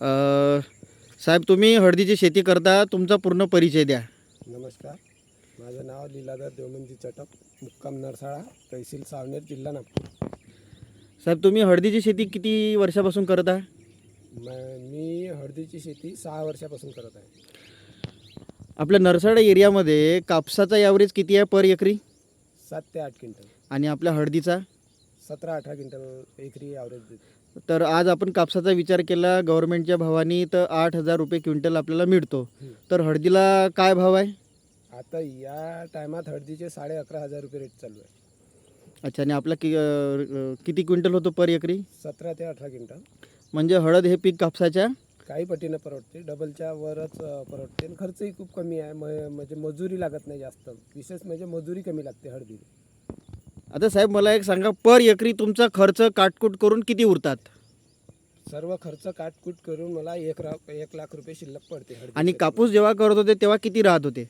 साहेब, तुम्ही हळदीची शेती करता, तुमचा पूर्ण परिचय द्या. नमस्कार, माझं नाव लीलाधर देवमनजी चटप, मुक्काम नरसाळा, तहसील सावनेर, जिल्हा नागपूर. साहेब, तुम्ही हळदीची शेती किती वर्षापासून करता? मी हळदीची शेती 6 वर्षापासून करत आहे. आपल्या नरसाडा एरियामध्ये कापसाचा ॲव्हरेज किती आहे पर एकरी? 7 ते 8 क्विंटल, आणि आपल्या हळदीचा? 17-18 क्विंटल एकरी ॲव्हरेज देते. तर आज आपण कापसाचा विचार केला गव्हर्नमेंटच्या भावानी तर 8,000 रुपये क्विंटल आपल्याला मिळतो. तर हळदीला काय भाव आहे? आता या टायमात हळदीचे 11,500 रुपये रेट चालू आहे. अच्छा, आणि आपला किती क्विंटल होतो पर एकरी? 17 ते 18 क्विंटल. म्हणजे हळद हे पीक कापसाच्या काही पटीनं परवडते, डबलच्या वरच परवडते, आणि खर्चही खूप कमी आहे. म्हणजे मजुरी लागत नाही जास्त, विशेष म्हणजे मजुरी कमी लागते हळदीला. आता साहेब, मला एक सांगा, पर एकरी तुमचा खर्च काटकूट करून किती उरतात? सर्व खर्च काटकूट करून मला 1 लाख रुपये शिल्लक पडते हळदी. आणि कापूस जेव्हा करत होते तेव्हा किती राहत होते?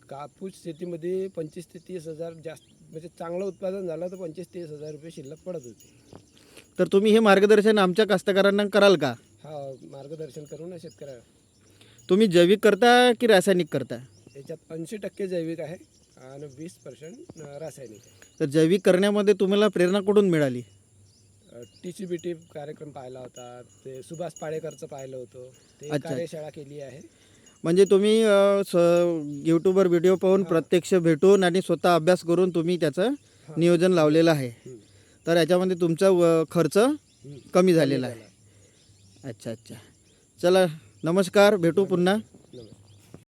कापूस शेतीमध्ये 25 ते 30 हजार जास्त, म्हणजे चांगलं उत्पादन झालं तर 25 ते 30 हजार रुपये शिल्लक पडत होते. तर तुम्ही हे मार्गदर्शन आमच्या कास्तकारांना कराल का? हा, मार्गदर्शन करून शेतकऱ्याला. तुम्ही जैविक करता की रासायनिक करता? याच्यात 80% जैविक आहे आणि 20% रासायनिक आहे. तर जैविक करण्यामध्ये तुम्हाला प्रेरणा कुठून मिळाली? TCBT कार्यक्रम पाहिला होता, ते सुभाष पाडेकरचं पाहिलं होतं, ते अच्छा. कार्यशाळा केली आहे. म्हणजे तुम्ही यूट्यूबवर व्हिडिओ पाहून प्रत्यक्ष भेटून आणि स्वतः अभ्यास करून तुम्ही त्याचं नियोजन लावलेलं आहे. तर याच्यामध्ये तुमचा खर्च कमी झालेला आहे. अच्छा अच्छा, चला, नमस्कार, भेटू पुन्हा.